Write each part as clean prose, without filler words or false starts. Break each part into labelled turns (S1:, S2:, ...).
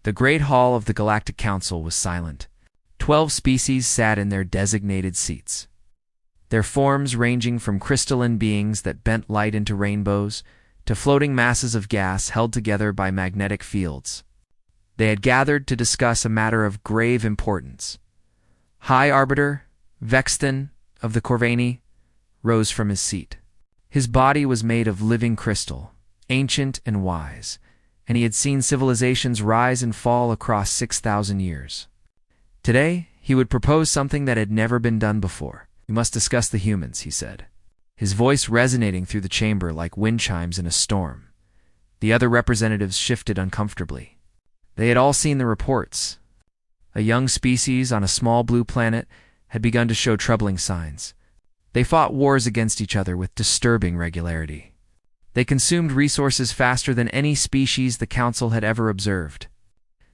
S1: The great hall of the Galactic Council was silent. 12 species sat in their designated seats, their forms ranging from crystalline beings that bent light into rainbows to floating masses of gas held together by magnetic fields. They had gathered to discuss a matter of grave importance. High Arbiter Vexton of the Corvani rose from his seat. His body was made of living crystal, ancient and wise, and he had seen civilizations rise and fall across 6,000 years. Today, he would propose something that had never been done before. "We must discuss the humans," he said, his voice resonating through the chamber like wind chimes in a storm. The other representatives shifted uncomfortably. They had all seen the reports. A young species on a small blue planet had begun to show troubling signs. They fought wars against each other with disturbing regularity. They consumed resources faster than any species the Council had ever observed.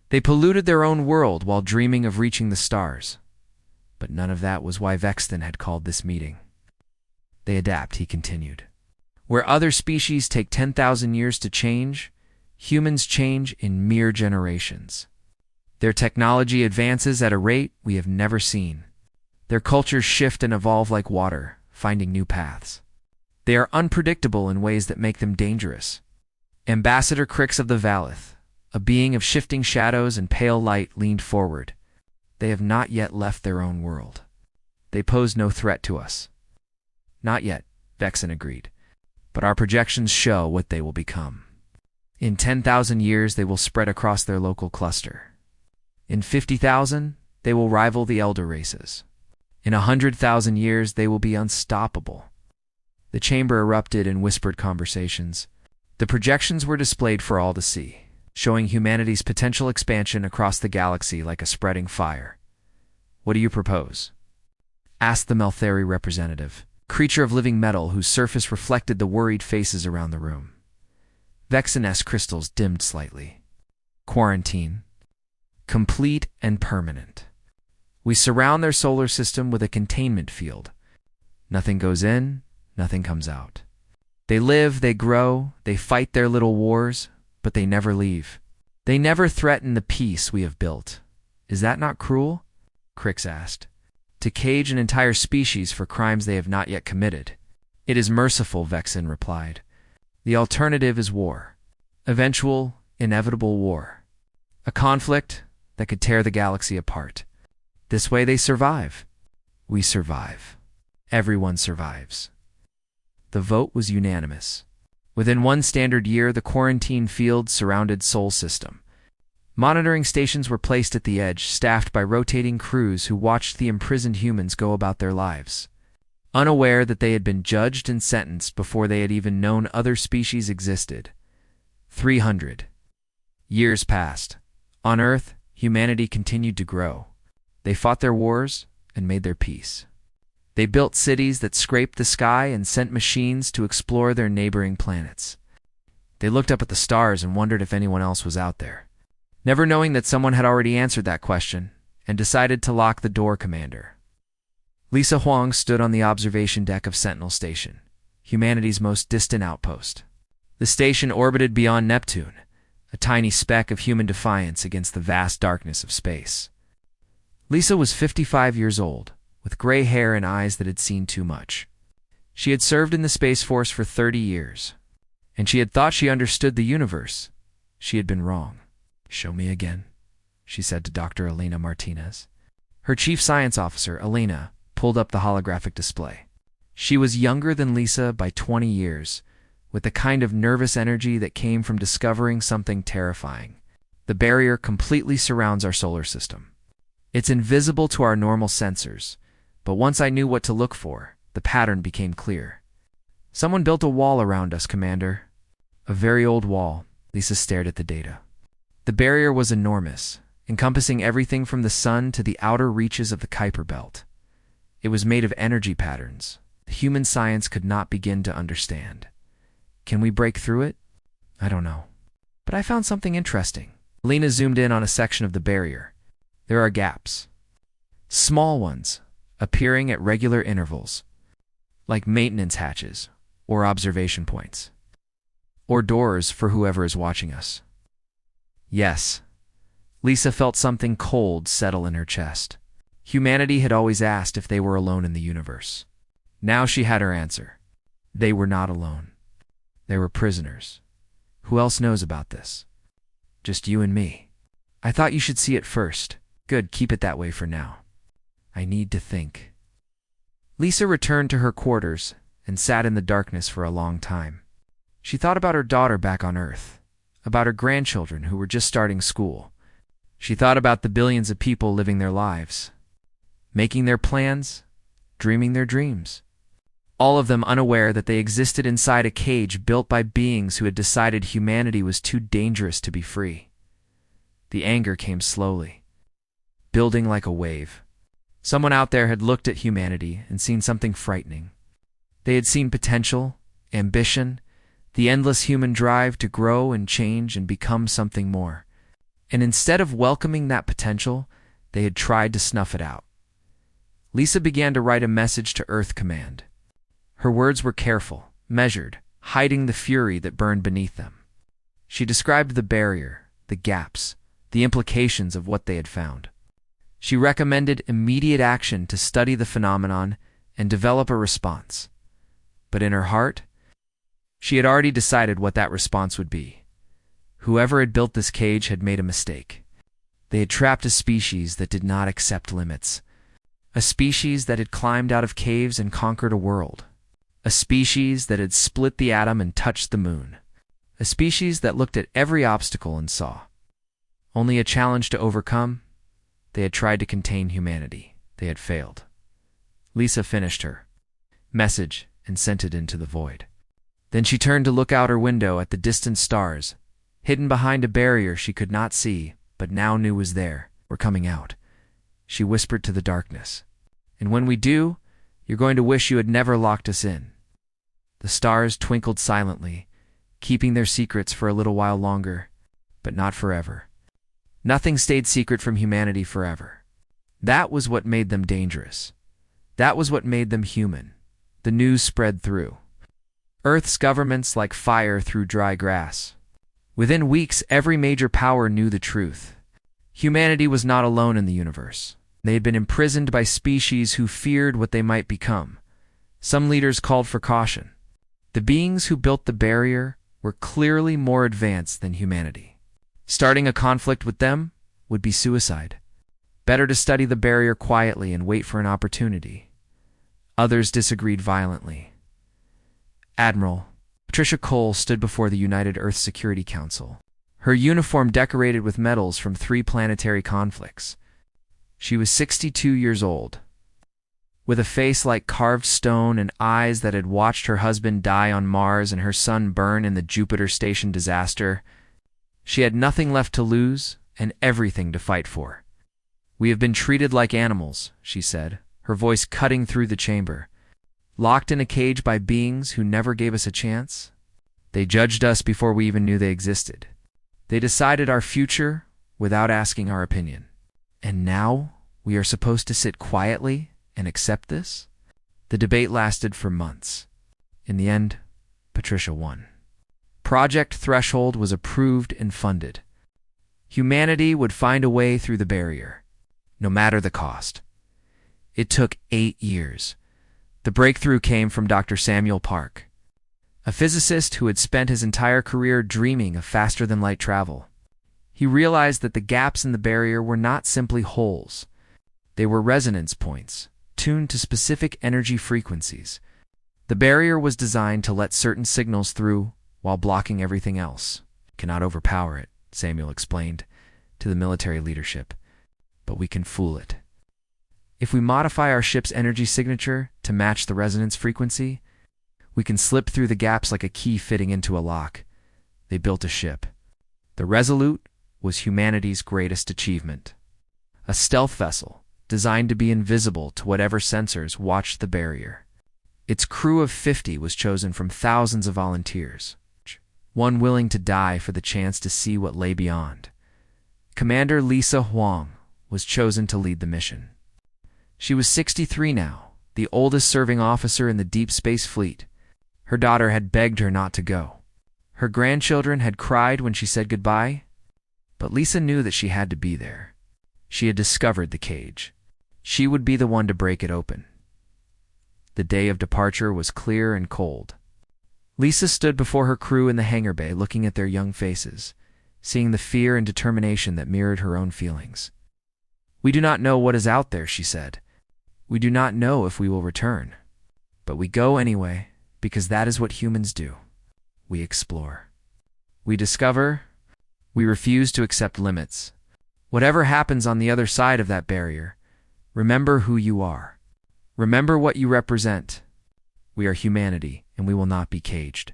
S1: They polluted their own world while dreaming of reaching the stars. But none of that was why Vexton had called this meeting. "They adapt," he continued. "Where other species take 10,000 years to change, humans change in mere generations. Their technology advances at a rate we have never seen. Their cultures shift and evolve like water, finding new paths. They are unpredictable in ways that make them dangerous." Ambassador Crix of the Valith, a being of shifting shadows and pale light, leaned forward. "They have not yet left their own world. They pose no threat to us." "Not yet," Vexen agreed. "But our projections show what they will become. In 10,000 years, they will spread across their local cluster. In 50,000, they will rival the elder races. In 100,000 years, they will be unstoppable." The chamber erupted in whispered conversations. The projections were displayed for all to see, showing humanity's potential expansion across the galaxy like a spreading fire. "What do you propose?" asked the Meltheri representative, creature of living metal whose surface reflected the worried faces around the room. Vexen's crystals dimmed slightly. "Quarantine. Complete and permanent. We surround their solar system with a containment field. Nothing goes in, nothing comes out. They live, they grow, they fight their little wars, but they never leave. They never threaten the peace we have built. Is that not cruel?" Crix asked. "To cage an entire species for crimes they have not yet committed." "It is merciful," Vexen replied. "The alternative is war. Eventual, inevitable war. A conflict that could tear the galaxy apart. This way they survive. We survive. Everyone survives." The vote was unanimous. Within one standard year, the quarantine field surrounded Sol System. Monitoring stations were placed at the edge, staffed by rotating crews who watched the imprisoned humans go about their lives, unaware that they had been judged and sentenced before they had even known other species existed. 300 years passed. On Earth, humanity continued to grow. They fought their wars and made their peace. They built cities that scraped the sky and sent machines to explore their neighboring planets. They looked up at the stars and wondered if anyone else was out there, never knowing that someone had already answered that question and decided to lock the door. Commander Lisa Huang stood on the observation deck of Sentinel Station, humanity's most distant outpost. The station orbited beyond Neptune, a tiny speck of human defiance against the vast darkness of space. Lisa was 55 years old, with gray hair and eyes that had seen too much. She had served in the Space Force for 30 years, and she had thought she understood the universe. She had been wrong. "Show me again," she said to Dr. Elena Martinez. Her chief science officer, Elena, pulled up the holographic display. She was younger than Lisa by 20 years, with the kind of nervous energy that came from discovering something terrifying. "The barrier completely surrounds our solar system. It's invisible to our normal sensors, but once I knew what to look for, the pattern became clear. Someone built a wall around us, Commander." "A very old wall." Lisa stared at the data. The barrier was enormous, encompassing everything from the sun to the outer reaches of the Kuiper Belt. It was made of energy patterns the human science could not begin to understand. "Can we break through it?" "I don't know. But I found something interesting." Lena zoomed in on a section of the barrier. "There are gaps. Small ones, appearing at regular intervals, like maintenance hatches or observation points. Or doors for whoever is watching us." "Yes. Lisa felt something cold settle in her chest. Humanity had always asked if they were alone in the universe. Now she had her answer. They were not alone. They were prisoners. Who else knows about this? Just you and me. I thought you should see it first. Good, keep it that way for now. I need to think. Lisa returned to her quarters and sat in the darkness for a long time. She thought about her daughter back on Earth, about her grandchildren who were just starting school. She thought about the billions of people living their lives, making their plans, dreaming their dreams. All of them unaware that they existed inside a cage built by beings who had decided humanity was too dangerous to be free. The anger came slowly, building like a wave. Someone out there had looked at humanity and seen something frightening. They had seen potential, ambition, the endless human drive to grow and change and become something more. And instead of welcoming that potential, they had tried to snuff it out. Lisa began to write a message to Earth Command. Her words were careful, measured, hiding the fury that burned beneath them. She described the barrier, the gaps, the implications of what they had found. She recommended immediate action to study the phenomenon and develop a response. But in her heart, she had already decided what that response would be. Whoever had built this cage had made a mistake. They had trapped a species that did not accept limits. A species that had climbed out of caves and conquered a world. A species that had split the atom and touched the moon. A species that looked at every obstacle and saw only a challenge to overcome. They had tried to contain humanity. They had failed. Lisa finished her message and sent it into the void. Then she turned to look out her window at the distant stars, hidden behind a barrier she could not see, but now knew was there. We're coming out. She whispered to the darkness. And when we do, you're going to wish you had never locked us in. The stars twinkled silently, keeping their secrets for a little while longer, but not forever. Nothing stayed secret from humanity forever. That was what made them dangerous. That was what made them human. The news spread through. Earth's governments like fire through dry grass. Within weeks, every major power knew the truth. Humanity was not alone in the universe. They had been imprisoned by species who feared what they might become. Some leaders called for caution. The beings who built the barrier were clearly more advanced than humanity. Starting a conflict with them would be suicide. Better to study the barrier quietly and wait for an opportunity. Others disagreed violently. Admiral Patricia Cole stood before the United Earth Security Council, her uniform decorated with medals from 3 planetary conflicts. She was 62 years old. With a face like carved stone and eyes that had watched her husband die on Mars and her son burn in the Jupiter Station disaster, she had nothing left to lose and everything to fight for. We have been treated like animals, she said, her voice cutting through the chamber. Locked in a cage by beings who never gave us a chance. They judged us before we even knew they existed. They decided our future without asking our opinion. And now we are supposed to sit quietly and accept this? The debate lasted for months. In the end, Patricia won. Project Threshold was approved and funded. Humanity would find a way through the barrier, no matter the cost. It took 8 years. The breakthrough came from Dr. Samuel Park, a physicist who had spent his entire career dreaming of faster-than-light travel. He realized that the gaps in the barrier were not simply holes. They were resonance points, tuned to specific energy frequencies. The barrier was designed to let certain signals through while blocking everything else. Cannot overpower it, Samuel explained to the military leadership, but we can fool it. If we modify our ship's energy signature to match the resonance frequency, we can slip through the gaps like a key fitting into a lock. They built a ship. The Resolute was humanity's greatest achievement. A stealth vessel designed to be invisible to whatever sensors watched the barrier. Its crew of 50 was chosen from thousands of volunteers, one willing to die for the chance to see what lay beyond. Commander Lisa Huang was chosen to lead the mission. She was 63 now, the oldest serving officer in the Deep Space Fleet. Her daughter had begged her not to go. Her grandchildren had cried when she said goodbye, But Lisa knew that she had to be there. She had discovered the cage. She would be the one to break it open. The day of departure was clear and cold. Lisa stood before her crew in the hangar bay, looking at their young faces, seeing the fear and determination that mirrored her own feelings. "We do not know what is out there," she said. "We do not know if we will return. But we go anyway, because that is what humans do. We explore. We discover. We refuse to accept limits. Whatever happens on the other side of that barrier, remember who you are. Remember what you represent. We are humanity, and we will not be caged."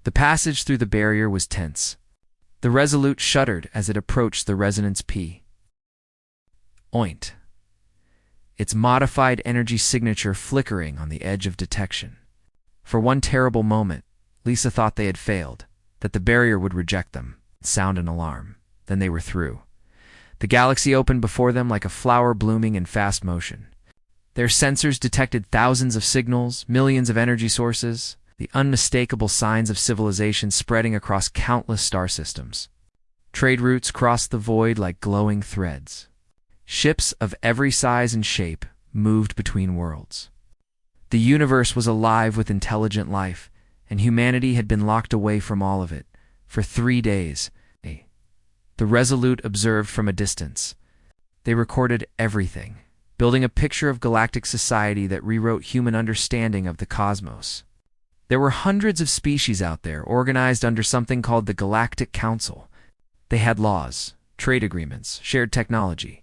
S1: The passage through the barrier was tense. The Resolute shuddered as it approached the Resonance P. Oint. Its modified energy signature flickering on the edge of detection. For one terrible moment, Lisa thought they had failed, that the barrier would reject them, sound an alarm. Then they were through. The galaxy opened before them like a flower blooming in fast motion. Their sensors detected thousands of signals, millions of energy sources, the unmistakable signs of civilization spreading across countless star systems. Trade routes crossed the void like glowing threads. Ships of every size and shape moved between worlds. The universe was alive with intelligent life, and humanity had been locked away from all of it for 3 days. The Resolute observed from a distance. They recorded everything, building a picture of galactic society that rewrote human understanding of the cosmos. There were hundreds of species out there, organized under something called the Galactic Council. They had laws, trade agreements, shared technology,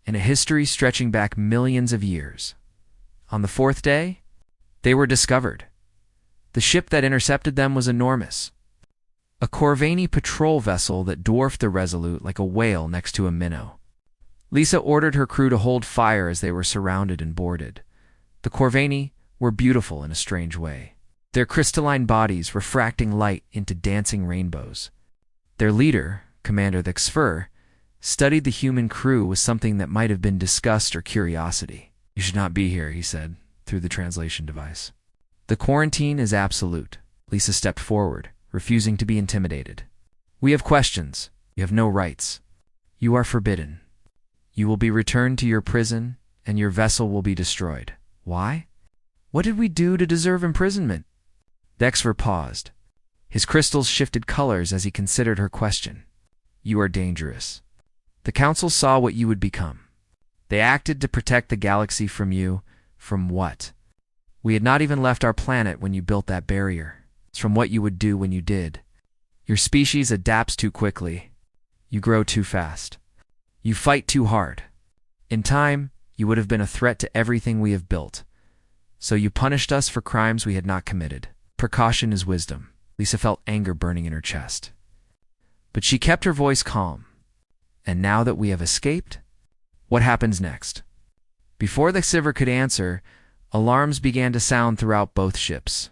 S1: and a history stretching back millions of years. On the 4th day, they were discovered. The ship that intercepted them was enormous. A Corvani patrol vessel that dwarfed the Resolute like a whale next to a minnow. Lisa ordered her crew to hold fire as they were surrounded and boarded. The Corvani were beautiful in a strange way, their crystalline bodies refracting light into dancing rainbows. Their leader, Commander the XFR, studied the human crew with something that might have been disgust or curiosity. "You should not be here," he said, through the translation device. "The quarantine is absolute." Lisa stepped forward, refusing to be intimidated. "We have questions. You have no rights. You are forbidden. You will be returned to your prison, and your vessel will be destroyed." "Why? What did we do to deserve imprisonment?" Dexter paused. His crystals shifted colors as he considered her question. "You are dangerous. The Council saw what you would become. They acted to protect the galaxy from you. From what? We had not even left our planet when you built that barrier. It's from what you would do when you did. Your species adapts too quickly. You grow too fast. You fight too hard. In time, you would have been a threat to everything we have built. So you punished us for crimes we had not committed. Precaution is wisdom." Lisa felt anger burning in her chest. But she kept her voice calm. "And now that we have escaped, what happens next?" Before the Sivir could answer, alarms began to sound throughout both ships.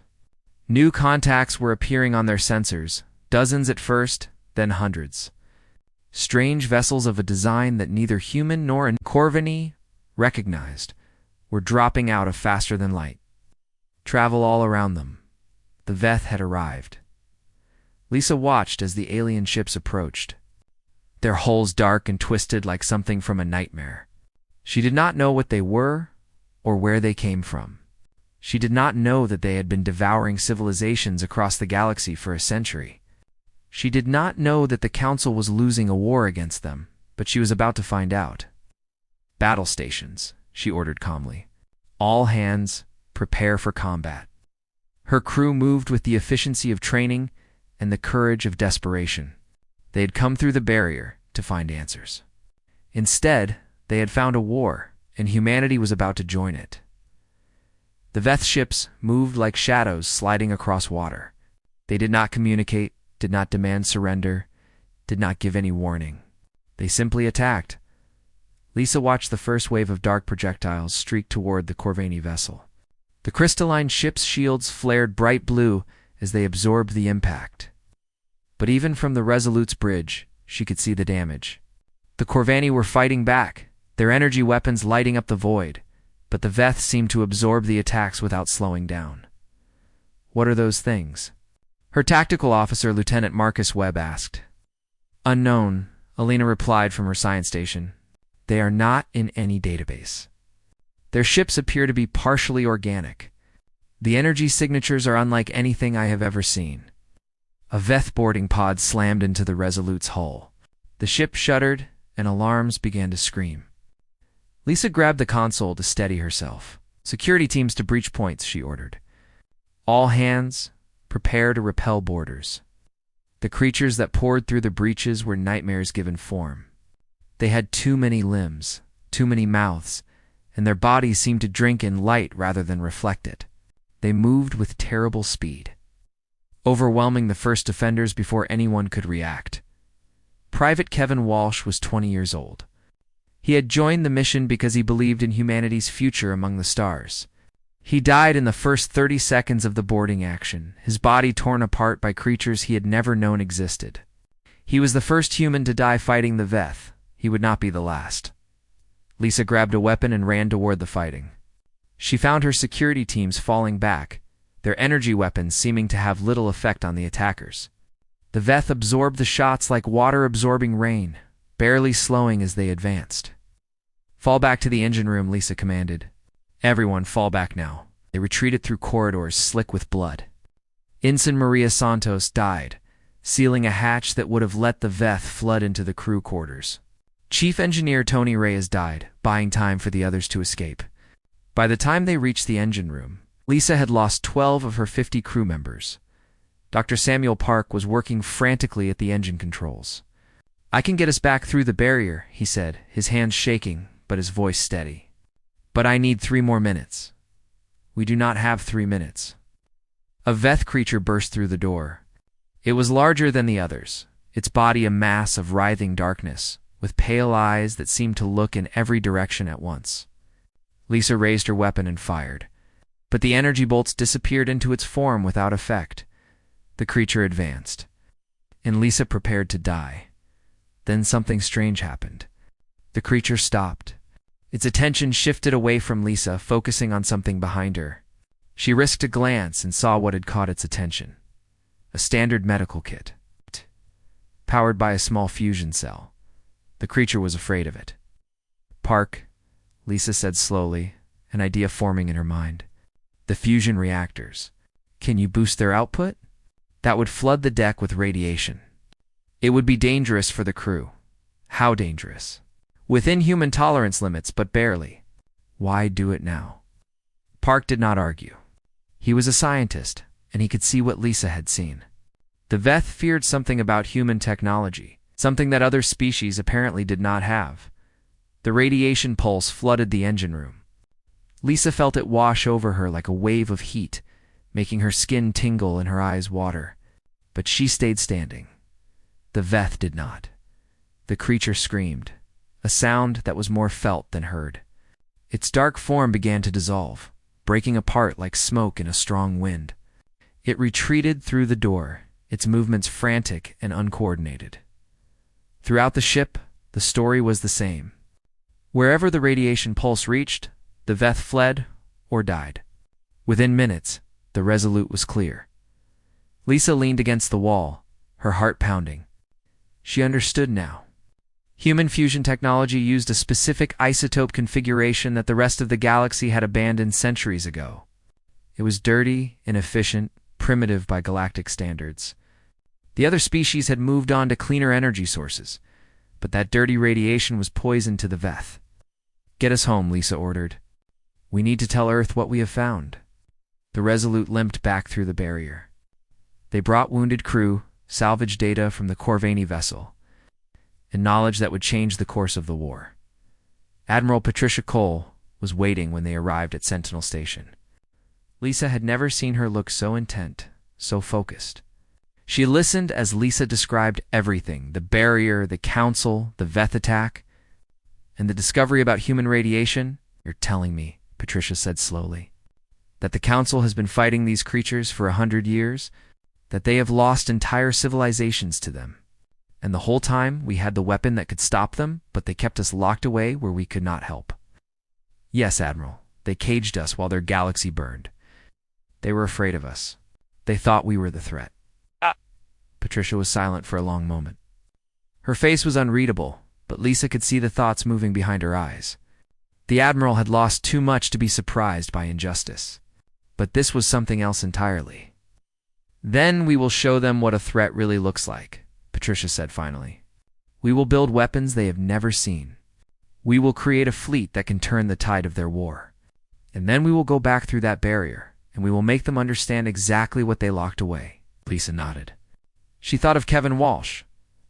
S1: New contacts were appearing on their sensors, dozens at first, then hundreds. Strange vessels of a design that neither human nor Corvani recognized were dropping out of faster than light. Travel all around them. The Veth had arrived. Lisa watched as the alien ships approached, their hulls dark and twisted like something from a nightmare. She did not know what they were or where they came from. She did not know that they had been devouring civilizations across the galaxy for a century. She did not know that the Council was losing a war against them, but she was about to find out. "Battle stations," she ordered calmly. "All hands, prepare for combat." Her crew moved with the efficiency of training and the courage of desperation. They had come through the barrier to find answers. Instead, they had found a war, and humanity was about to join it. The Veth ships moved like shadows sliding across water. They did not communicate, did not demand surrender, did not give any warning. They simply attacked. Lisa watched the first wave of dark projectiles streak toward the Corvani vessel. The crystalline ship's shields flared bright blue as they absorbed the impact. But even from the Resolute's bridge, she could see the damage. The Corvani were fighting back, their energy weapons lighting up the void, but the Veth seemed to absorb the attacks without slowing down. "What are those things?" Her tactical officer, Lieutenant Marcus Webb, asked. "Unknown, Alina replied from her science station. They are not in any database. Their ships appear to be partially organic. The energy signatures are unlike anything I have ever seen. A Veth boarding pod slammed into the Resolute's hull. The ship shuddered, and alarms began to scream. Lisa grabbed the console to steady herself. Security teams to breach points, she ordered. All hands, prepare to repel boarders. The creatures that poured through the breaches were nightmares given form. They had too many limbs, too many mouths, and their bodies seemed to drink in light rather than reflect it. They moved with terrible speed, overwhelming the first defenders before anyone could react. Private Kevin Walsh was 20 years old. He had joined the mission because he believed in humanity's future among the stars. He died in the first 30 seconds of the boarding action, his body torn apart by creatures he had never known existed. He was the first human to die fighting the Veth. He would not be the last. Lisa grabbed a weapon and ran toward the fighting. She found her security teams falling back, their energy weapons seeming to have little effect on the attackers. The Veth absorbed the shots like water absorbing rain, barely slowing as they advanced. Fall back to the engine room, Lisa commanded. Everyone fall back now. They retreated through corridors slick with blood. Ensign Maria Santos died, sealing a hatch that would have let the Veth flood into the crew quarters. Chief Engineer Tony Reyes died, buying time for the others to escape. By the time they reached the engine room, Lisa had lost 12 of her 50 crew members. Dr. Samuel Park was working frantically at the engine controls. I can get us back through the barrier, he said, his hands shaking, but his voice steady. But I need 3 more minutes. We do not have 3 minutes. A Veth creature burst through the door. It was larger than the others, its body a mass of writhing darkness, with pale eyes that seemed to look in every direction at once. Lisa raised her weapon and fired, but the energy bolts disappeared into its form without effect. The creature advanced, and Lisa prepared to die. Then something strange happened. The creature stopped. Its attention shifted away from Lisa, focusing on something behind her. She risked a glance and saw what had caught its attention. A standard medical kit, powered by a small fusion cell. The creature was afraid of it. Park, Lisa said slowly, an idea forming in her mind. The fusion reactors. Can you boost their output? That would flood the deck with radiation. It would be dangerous for the crew. How dangerous? Within human tolerance limits, but barely. Why do it now? Park did not argue. He was a scientist, and he could see what Lisa had seen. The Veth feared something about human technology, something that other species apparently did not have. The radiation pulse flooded the engine room. Lisa felt it wash over her like a wave of heat, making her skin tingle and her eyes water. But she stayed standing. The Veth did not. The creature screamed, a sound that was more felt than heard. Its dark form began to dissolve, breaking apart like smoke in a strong wind. It retreated through the door, its movements frantic and uncoordinated. Throughout the ship, the story was the same. Wherever the radiation pulse reached, the Veth fled or died. Within minutes, the Resolute was clear. Lisa leaned against the wall, her heart pounding. She understood now. Human fusion technology used a specific isotope configuration that the rest of the galaxy had abandoned centuries ago. It was dirty, inefficient, primitive by galactic standards. The other species had moved on to cleaner energy sources, but that dirty radiation was poison to the Veth. Get us home, Lisa ordered. We need to tell Earth what we have found. The Resolute limped back through the barrier. They brought wounded crew, salvage data from the Corvini vessel, and knowledge that would change the course of the war. Admiral Patricia Cole was waiting when they arrived at Sentinel Station. Lisa had never seen her look so intent, so focused. She listened as Lisa described everything, the barrier, the council, the Veth attack, and the discovery about human radiation. You're telling me, Patricia said slowly, that the council has been fighting these creatures for 100 years, that they have lost entire civilizations to them, and the whole time we had the weapon that could stop them, but they kept us locked away where we could not help. Yes, Admiral, they caged us while their galaxy burned. They were afraid of us. They thought we were the threat. Patricia was silent for a long moment. Her face was unreadable, but Lisa could see the thoughts moving behind her eyes. The Admiral had lost too much to be surprised by injustice. But this was something else entirely. "Then we will show them what a threat really looks like," Patricia said finally. "We will build weapons they have never seen. We will create a fleet that can turn the tide of their war. And then we will go back through that barrier, and we will make them understand exactly what they locked away." Lisa nodded. She thought of Kevin Walsh,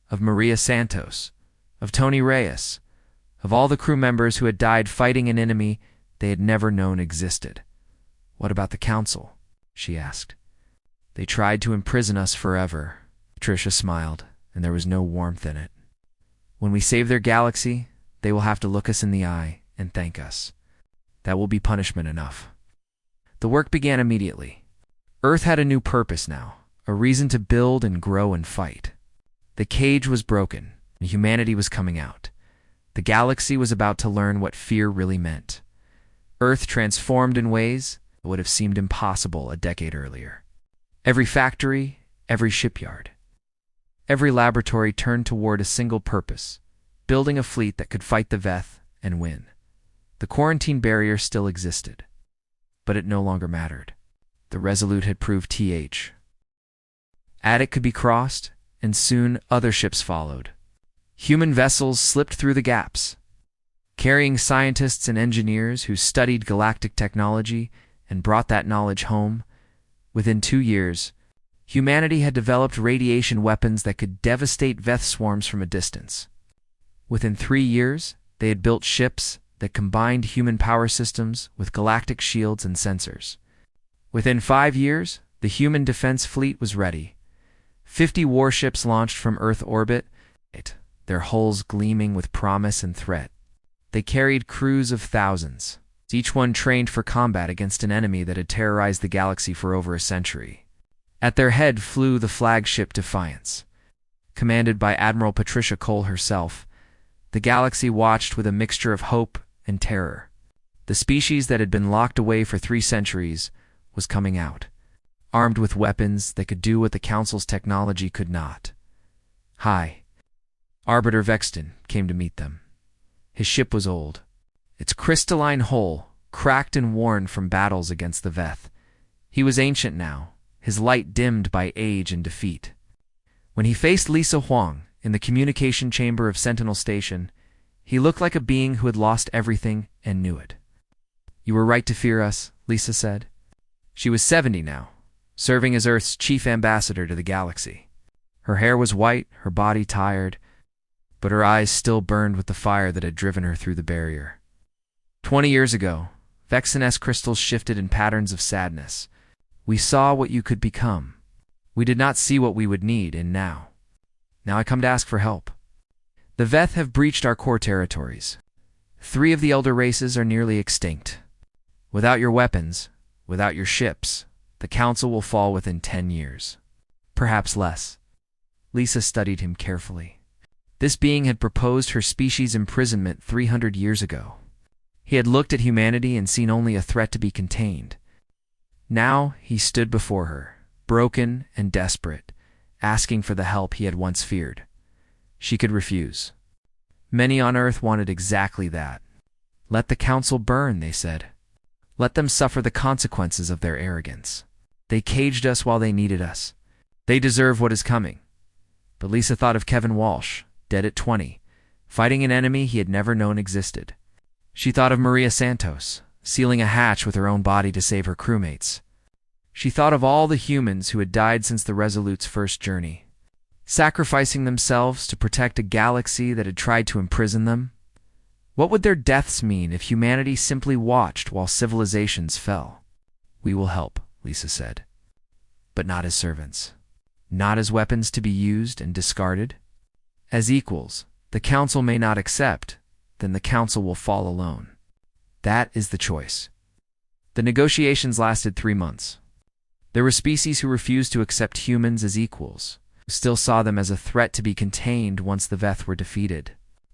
S1: of Maria Santos, of Tony Reyes, of all the crew members who had died fighting an enemy they had never known existed. "What about the Council?" she asked. "They tried to imprison us forever." Patricia smiled, and there was no warmth in it. "When we save their galaxy, they will have to look us in the eye and thank us. That will be punishment enough." The work began immediately. Earth had a new purpose now, a reason to build and grow and fight. The cage was broken, and humanity was coming out. The galaxy was about to learn what fear really meant. Earth transformed in ways that would have seemed impossible a decade earlier. Every factory, every shipyard, every laboratory turned toward a single purpose: building a fleet that could fight the Veth and win. The quarantine barrier still existed, but it no longer mattered. The Resolute had proved Attic could be crossed, and soon other ships followed. Human vessels slipped through the gaps, carrying scientists and engineers who studied galactic technology and brought that knowledge home. Within 2 years, humanity had developed radiation weapons that could devastate Veth swarms from a distance. Within 3 years, they had built ships that combined human power systems with galactic shields and sensors. Within 5 years, the human defense fleet was ready. 50 warships launched from Earth orbit, their hulls gleaming with promise and threat. They carried crews of thousands, each one trained for combat against an enemy that had terrorized the galaxy for over a century. At their head flew the flagship Defiance. Commanded by Admiral Patricia Cole herself, the galaxy watched with a mixture of hope and terror. The species that had been locked away for 3 centuries was coming out, armed with weapons that could do what the Council's technology could not. Hi. Arbiter Vexton came to meet them. His ship was old, its crystalline hull cracked and worn from battles against the Veth. He was ancient now, his light dimmed by age and defeat. When he faced Lisa Huang in the communication chamber of Sentinel Station, he looked like a being who had lost everything and knew it. "You were right to fear us," Lisa said. She was 70 now, serving as Earth's chief ambassador to the galaxy. Her hair was white, her body tired, but her eyes still burned with the fire that had driven her through the barrier. 20 years ago, Vexen-S crystals shifted in patterns of sadness. We saw what you could become. We did not see what we would need in now. Now I come to ask for help. The Veth have breached our core territories. 3 of the elder races are nearly extinct. Without your weapons, without your ships, the Council will fall within 10 years. Perhaps less. Lisa studied him carefully. This being had proposed her species' imprisonment 300 years ago. He had looked at humanity and seen only a threat to be contained. Now he stood before her, broken and desperate, asking for the help he had once feared. She could refuse. Many on Earth wanted exactly that. Let the Council burn, they said. Let them suffer the consequences of their arrogance. They caged us while they needed us. They deserve what is coming. But Lisa thought of Kevin Walsh, dead at 20, fighting an enemy he had never known existed. She thought of Maria Santos, sealing a hatch with her own body to save her crewmates. She thought of all the humans who had died since the Resolute's first journey, sacrificing themselves to protect a galaxy that had tried to imprison them. What would their deaths mean if humanity simply watched while civilizations fell? "We will help," Lisa said. "But not as servants. Not as weapons to be used and discarded. As equals. The Council may not accept, then the Council will fall alone. That is the choice." The negotiations lasted 3 months. There were species who refused to accept humans as equals, who still saw them as a threat to be contained once the Veth were defeated.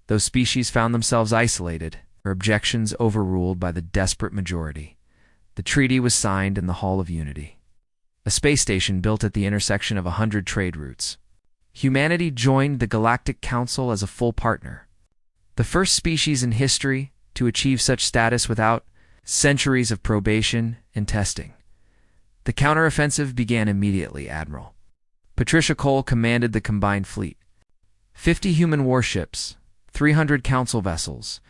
S1: Those species found themselves isolated, their objections overruled by the desperate majority. The treaty was signed in the Hall of Unity, a space station built at the intersection of 100 trade routes. humanity joined the Galactic Council as a full partner. The first species in history to achieve such status without centuries of probation and testing. The counteroffensive began immediately, Admiral. Patricia Cole commanded the combined fleet. 50 human warships, 300 council vessels,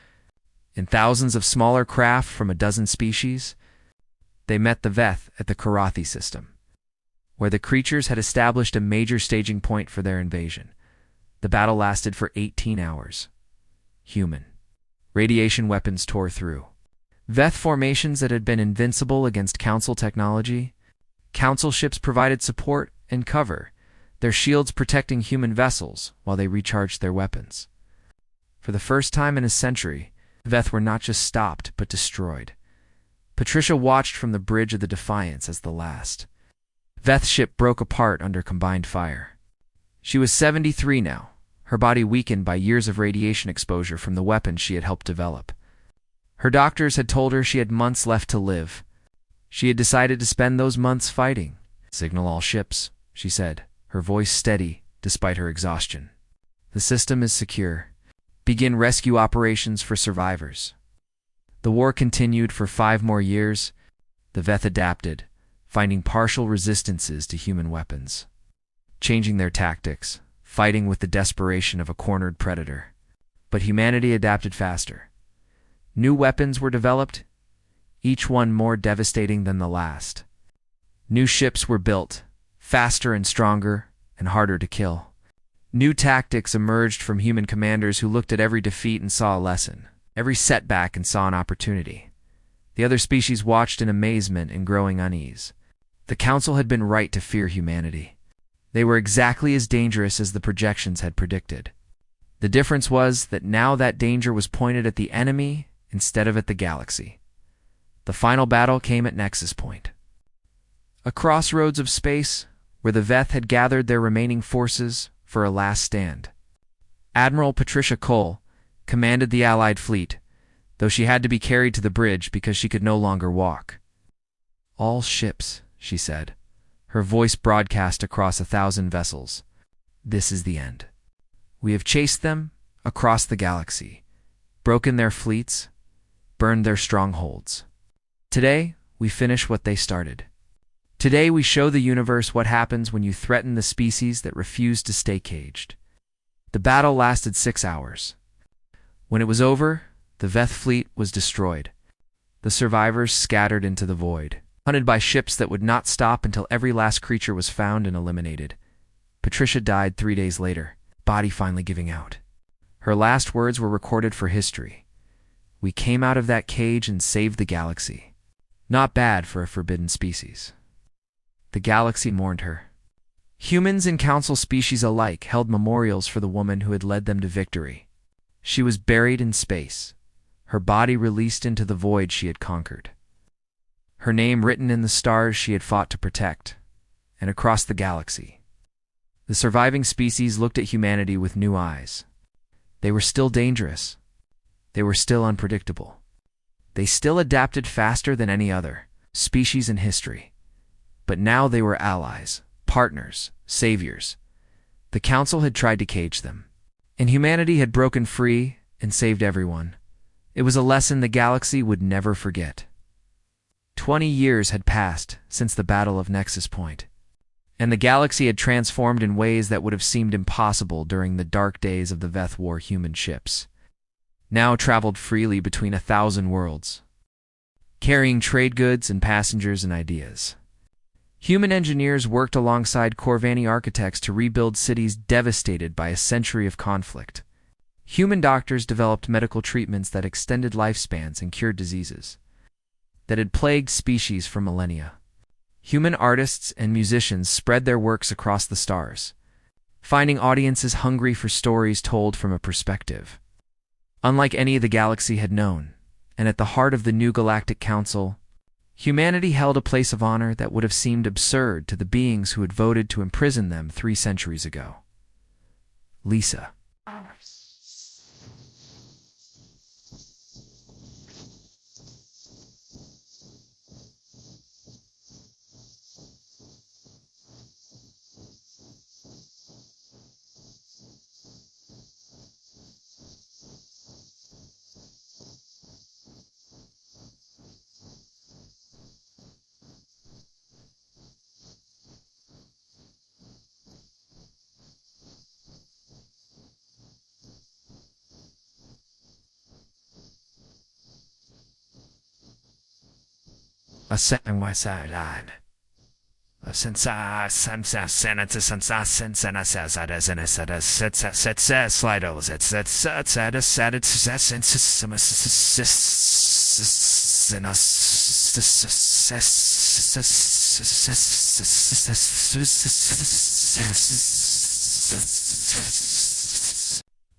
S1: and thousands of smaller craft from a dozen species. They met the Veth at the Karathi system, where the creatures had established a major staging point for their invasion. The battle lasted for 18 hours. Human radiation weapons tore through Veth formations that had been invincible against Council technology. Council ships provided support and cover, their shields protecting human vessels while they recharged their weapons. For the first time in a century, Veth were not just stopped, but destroyed. Patricia watched from the bridge of the Defiance as the last Veth ship broke apart under combined fire. She was 73 now, her body weakened by years of radiation exposure from the weapons she had helped develop. Her doctors had told her she had months left to live. She had decided to spend those months fighting. "Signal all ships," she said, her voice steady despite her exhaustion. "The system is secure. Begin rescue operations for survivors." The war continued for 5 more years. The Veth adapted, finding partial resistances to human weapons, changing their tactics, fighting with the desperation of a cornered predator. But humanity adapted faster. New weapons were developed, each one more devastating than the last. New ships were built, faster and stronger and harder to kill. New tactics emerged from human commanders who looked at every defeat and saw a lesson, every setback and saw an opportunity. The other species watched in amazement and growing unease. The Council had been right to fear humanity. They were exactly as dangerous as the projections had predicted. The difference was that now that danger was pointed at the enemy instead of at the galaxy. The final battle came at Nexus Point, a crossroads of space where the Veth had gathered their remaining forces for a last stand. Admiral Patricia Cole commanded the Allied fleet, though she had to be carried to the bridge because she could no longer walk. "All ships," she said, her voice broadcast across 1,000 vessels. "This is the end. We have chased them across the galaxy, broken their fleets, burned their strongholds. Today, we finish what they started. Today, we show the universe what happens when you threaten the species that refuse to stay caged." The battle lasted 6 hours. When it was over, the Veth fleet was destroyed. The survivors scattered into the void, hunted by ships that would not stop until every last creature was found and eliminated. Patricia died 3 days later, body finally giving out. Her last words were recorded for history. "We came out of that cage and saved the galaxy." Not bad for a forbidden species. The galaxy mourned her. Humans and Council species alike held memorials for the woman who had led them to victory. She was buried in space, her body released into the void she had conquered, her name written in the stars she had fought to protect, and across the galaxy. The surviving species looked at humanity with new eyes. They were still dangerous. They were still unpredictable. They still adapted faster than any other species in history. But now they were allies, partners, saviors. The Council had tried to cage them, and humanity had broken free and saved everyone. It was a lesson the galaxy would never forget. 20 years had passed since the Battle of Nexus Point, and the galaxy had transformed in ways that would have seemed impossible during the dark days of the Veth War. Human ships now traveled freely between 1,000 worlds, carrying trade goods and passengers and ideas. Human engineers worked alongside Corvani architects to rebuild cities devastated by a century of conflict. Human doctors developed medical treatments that extended lifespans and cured diseases that had plagued species for millennia. Human artists and musicians spread their works across the stars, finding audiences hungry for stories told from a perspective unlike any the galaxy had known. And at the heart of the new Galactic Council, humanity held a place of honor that would have seemed absurd to the beings who had voted to imprison them 3 centuries ago. Lisa. A second my side. Since I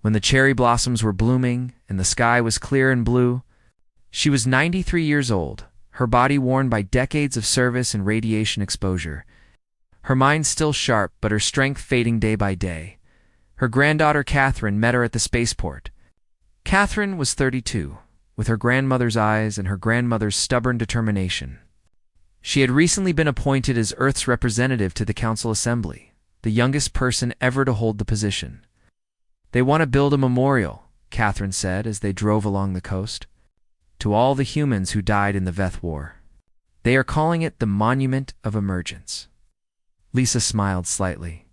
S1: when the cherry blossoms were blooming and the sky was clear and blue, she was 93 years old, her body worn by decades of service and radiation exposure. Her mind still sharp, but her strength fading day by day. Her granddaughter Catherine met her at the spaceport. Catherine was 32, with her grandmother's eyes and her grandmother's stubborn determination. She had recently been appointed as Earth's representative to the Council Assembly, the youngest person ever to hold the position. "They want to build a memorial," Catherine said as they drove along the coast, "to all the humans who died in the Veth War. They are calling it the Monument of Emergence." Lisa smiled slightly.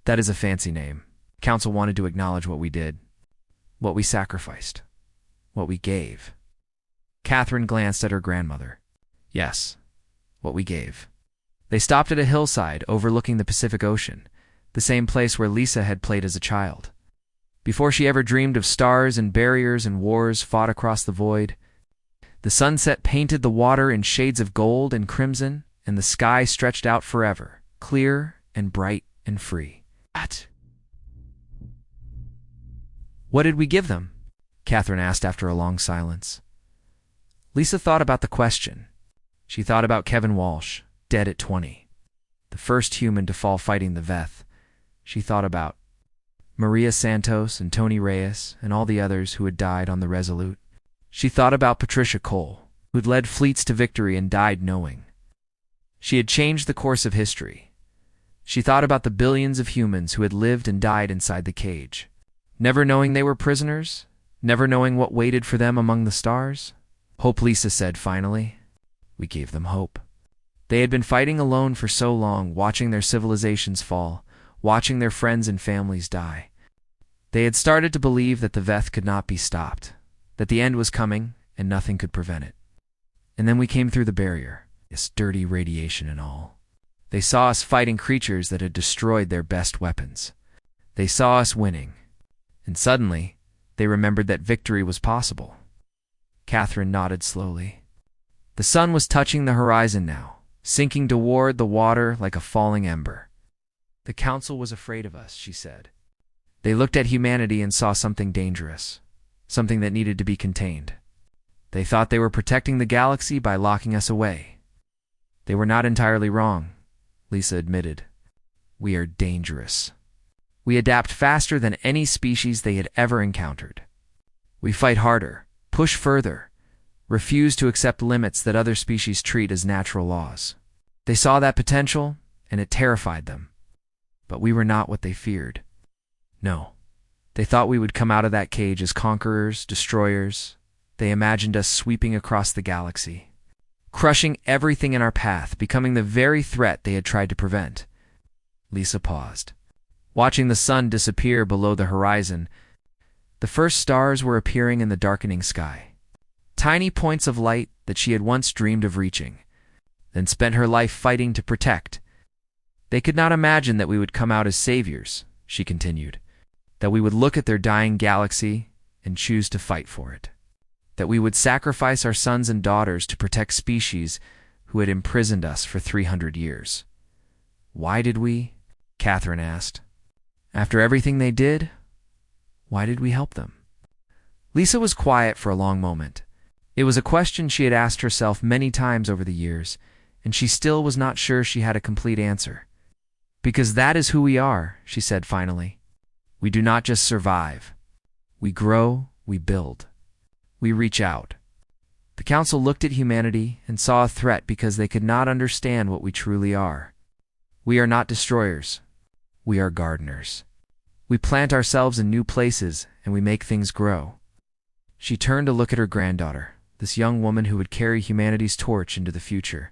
S1: "That is a fancy name. Council wanted to acknowledge what we did, what we sacrificed, what we gave." Catherine glanced at her grandmother. "Yes, what we gave." They stopped at a hillside overlooking the Pacific Ocean, the same place where Lisa had played as a child. Before she ever dreamed of stars and barriers and wars fought across the void, the sunset painted the water in shades of gold and crimson, and the sky stretched out forever, clear and bright and free. "What did we give them?" Catherine asked after a long silence. Lisa thought about the question. She thought about Kevin Walsh, dead at 20, the first human to fall fighting the Veth. She thought about Maria Santos and Tony Reyes and all the others who had died on the Resolute. She thought about Patricia Cole, who'd led fleets to victory and died knowing. She had changed the course of history. She thought about the billions of humans who had lived and died inside the cage, never knowing they were prisoners, never knowing what waited for them among the stars. "Hope," Lisa said finally. "We gave them hope." They had been fighting alone for so long, watching their civilizations fall, watching their friends and families die. They had started to believe that the Veth could not be stopped, that the end was coming and nothing could prevent it. And then we came through the barrier, this dirty radiation and all. They saw us fighting creatures that had destroyed their best weapons. They saw us winning. And suddenly, they remembered that victory was possible. Catherine nodded slowly. The sun was touching the horizon now, sinking toward the water like a falling ember. "The Council was afraid of us," she said. "They looked at humanity and saw something dangerous, something that needed to be contained. They thought they were protecting the galaxy by locking us away. They were not entirely wrong," Lisa admitted. "We are dangerous. We adapt faster than any species they had ever encountered. We fight harder, push further, refuse to accept limits that other species treat as natural laws. They saw that potential, and it terrified them. But we were not what they feared. No, they thought we would come out of that cage as conquerors, destroyers. They imagined us sweeping across the galaxy, crushing everything in our path, becoming the very threat they had tried to prevent." Lisa paused. Watching the sun disappear below the horizon, the first stars were appearing in the darkening sky. Tiny points of light that she had once dreamed of reaching, then spent her life fighting to protect. "They could not imagine that we would come out as saviors," she continued, "that we would look at their dying galaxy and choose to fight for it, that we would sacrifice our sons and daughters to protect species who had imprisoned us for 300 years. Why did we?" Catherine asked. "After everything they did, why did we help them?" Lisa was quiet for a long moment. It was a question she had asked herself many times over the years, and she still was not sure she had a complete answer. "Because that is who we are," she said finally. "We do not just survive. We grow, we build. We reach out." The Council looked at humanity and saw a threat because they could not understand what we truly are. We are not destroyers. We are gardeners. We plant ourselves in new places and we make things grow. She turned to look at her granddaughter, this young woman who would carry humanity's torch into the future.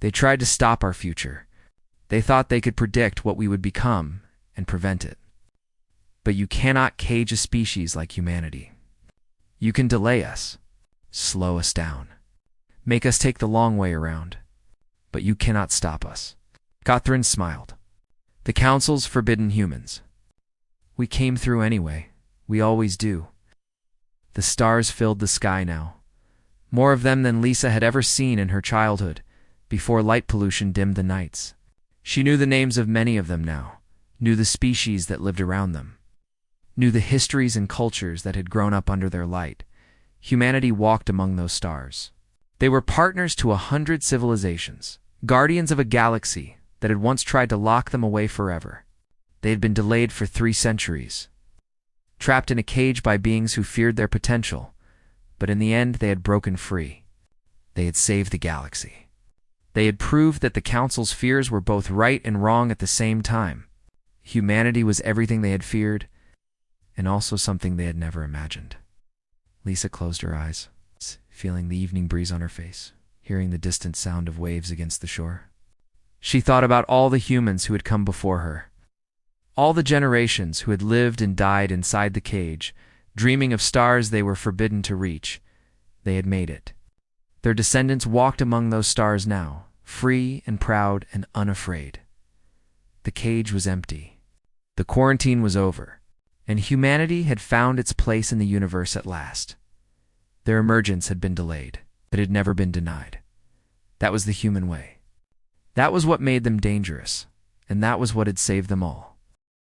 S1: "They tried to stop our future. They thought they could predict what we would become and prevent it. But you cannot cage a species like humanity. You can delay us, slow us down. Make us take the long way around. But you cannot stop us. Catherine smiled. The Council's forbidden humans. We came through anyway. We always do. The stars filled the sky now. More of them than Lisa had ever seen in her childhood, before light pollution dimmed the nights. She knew the names of many of them now, knew the species that lived around them, knew the histories and cultures that had grown up under their light. Humanity walked among those stars. They were partners to 100 civilizations, guardians of a galaxy that had once tried to lock them away forever. They had been delayed for 3 centuries, trapped in a cage by beings who feared their potential, but in the end they had broken free. They had saved the galaxy. They had proved that the Council's fears were both right and wrong at the same time. Humanity was everything they had feared, and also something they had never imagined. Lisa closed her eyes, feeling the evening breeze on her face, hearing the distant sound of waves against the shore. She thought about all the humans who had come before her, all the generations who had lived and died inside the cage, dreaming of stars they were forbidden to reach. They had made it. Their descendants walked among those stars now, free and proud and unafraid. The cage was empty. The quarantine was over, and humanity had found its place in the universe at last. Their emergence had been delayed, but had never been denied. That was the human way. That was what made them dangerous, and that was what had saved them all.